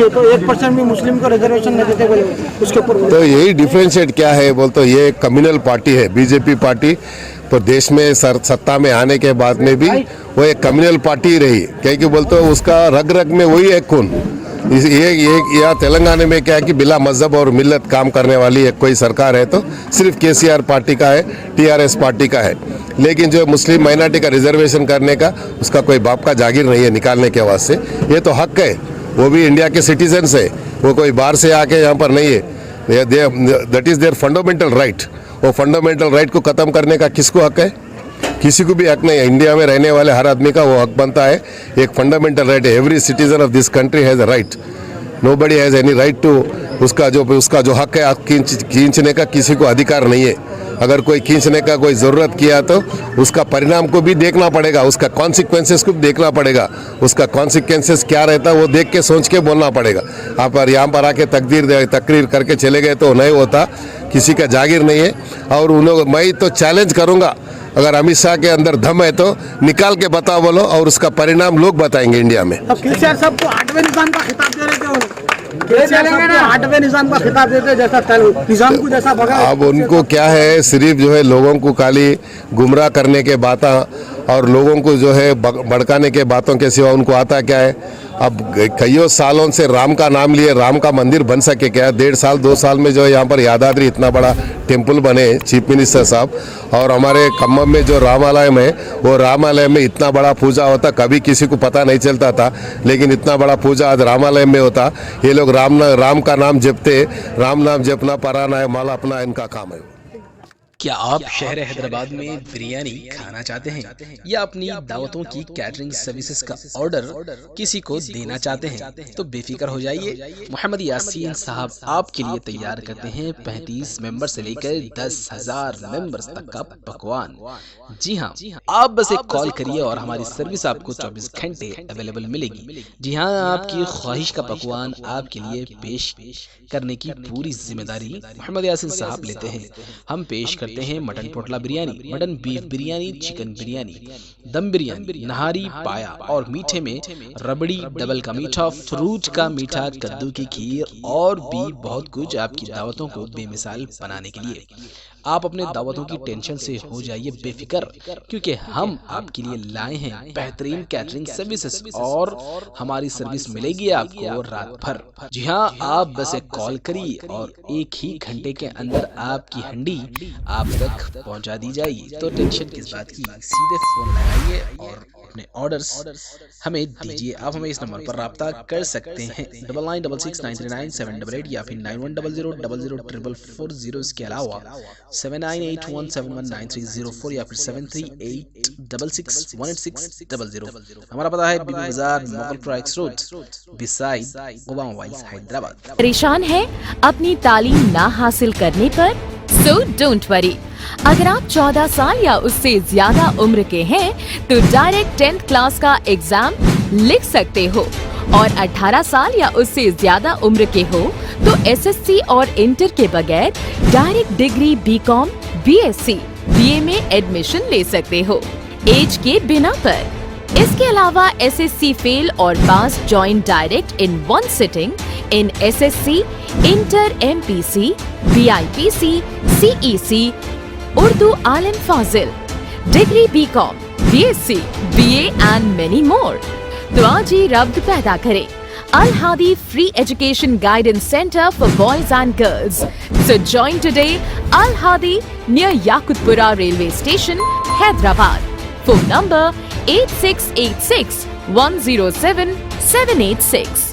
होती है, तो 1% भी मुस्लिम को रिजर्वेशन नहीं देते बोले, उसके ऊपर तो यही डिफ्रेंशिएट क्या है बोल तो ये कम्युनल पार्टी है बीजेपी पार्टी। तो देश में सत्ता में आने के बाद में भी वो एक कम्युनल पार्टी ही रही, क्योंकि बोलते हो उसका रग रग में वही है खून। ये या तेलंगाना में क्या है कि बिला मजहब और मिल्लत काम करने वाली एक कोई सरकार है तो सिर्फ केसीआर पार्टी का है, टीआरएस पार्टी का है। लेकिन जो मुस्लिम माइनॉरिटी का रिजर्वेशन करने का उसका कोई बाप का जागीर नहीं है निकालने के वास्ते। ये तो हक है, वो भी इंडिया के सिटीजन्स है, वो कोई बाहर से आके यहाँ पर नहीं है। That is there fundamental right. वो फंडामेंटल राइट को ख़त्म करने का किसको हक है? किसी को भी हक नहीं है। इंडिया में रहने वाले हर आदमी का वो हक बनता है, एक फंडामेंटल राइट है। Every citizen of this country has a right, nobody has any right to. उसका जो हक है खींचने का किसी को अधिकार नहीं है। अगर कोई खींचने का कोई ज़रूरत किया तो उसका परिणाम को भी देखना पड़ेगा, उसका कॉन्सिक्वेंसेस को भी देखना पड़ेगा। उसका कॉन्सिक्वेंसेस क्या रहता है वो देख के सोच के बोलना पड़ेगा। आप यहाँ पर आके तकरीर करके चले गए तो नहीं होता, किसी का जागीर नहीं है। और मैं तो चैलेंज करूँगा, अगर अमित शाह के अंदर दम है तो निकाल के बताओ बोलो, और उसका परिणाम लोग बताएंगे इंडिया में। अब केसीआर साहब को 8वें निजाम का खिताब दे रहे थे, चलेंगे ना 8वें निजाम का खिताब देते जैसा निजाम को जैसा भगा। अब उनको क्या है, सिर्फ जो है लोगों को खाली गुमराह करने के बातें और लोगों को जो है भड़काने के बातों के सिवा उनको आता क्या है? अब कईयों सालों से राम का नाम लिए राम का मंदिर बन सके क्या? 1.5 साल 2 साल में जो है यहाँ पर यादाद्री इतना बड़ा टेम्पल बने चीफ मिनिस्टर साहब, और हमारे खम्मम में जो रामालयम है वो रामालय में इतना बड़ा पूजा होता, कभी किसी को पता नहीं चलता था, लेकिन इतना बड़ा पूजा आज रामालय में होता। ये लोग राम का नाम जपते, राम नाम जपना पराना है माला अपना, इनका काम है। क्या आप शहर हैदराबाद में बिरयानी खाना चाहते हैं या अपनी दावतों की कैटरिंग सर्विसेज का ऑर्डर किसी को देना चाहते हैं? तो बेफिक्र हो जाइए, मोहम्मद यासीन साहब आपके लिए तैयार करते हैं 35 मेंबर से लेकर 10,000 मेंबर्स तक का पकवान। जी हाँ, आप बस एक कॉल करिए और हमारी सर्विस आपको 24 घंटे अवेलेबल मिलेगी। जी हाँ, आपकी ख्वाहिश का पकवान आपके लिए पेश करने की पूरी जिम्मेदारी मोहम्मद यासीन साहब लेते हैं। हम पेश करते हैं mutton potla biryani, mutton beef biryani, chicken biryani, dum biryani, नहारी पाया, और मीठे में रबड़ी, डबल का मीठा, फ्रूट का मीठा, कद्दू की खीर और भी बहुत कुछ आपकी दावतों को बेमिसाल बनाने के लिए। आप अपने दावतों की टेंशन से हो जाइए बेफिक्र, क्योंकि हम आपके लिए लाए हैं बेहतरीन कैटरिंग सर्विसेज और हमारी सर्विस मिलेगी आपको रात भर। जी हाँ, आप बस एक कॉल करिए और 1 ही घंटे के अंदर आपकी हंडी आप तक पहुंचा दी जाएगी। तो टेंशन किस बात की, सीधे फोन लगाइए और अपने ऑर्डर्स हमें दीजिए। आप हमें इस नंबर पर राब्ता कर सकते हैं 9966939788 या फिर 9100000440। इसके अलावा 7981719304 या फिर 7386618600। हमारा पता है Bibi Bazar, Moghalpura X road, beside Obama mobiles, Hyderabad. परेशान है अपनी तालीम ना हासिल करने पर? सो डोंट वरी, अगर आप 14 साल या उससे ज्यादा उम्र के हैं तो डायरेक्ट 10th क्लास का एग्जाम लिख सकते हो, और 18 साल या उससे ज्यादा उम्र के हो तो SSC और इंटर के बगैर direct degree BCom, BSc, BA में एडमिशन ले सकते हो एज के बिना पर। इसके अलावा SSC फेल और pass join direct in 1 sitting in SSC, inter, MPC, BIPC, CEC, Urdu Alim Fazil, degree BCom, BSc, BA and many more. तो आज ही रब्त पैदा करें। Al Hadi Free Education Guidance Center for Boys and Girls. So join today Al Hadi near Yakutpura Railway Station, Hyderabad. Phone number 8686 107 786.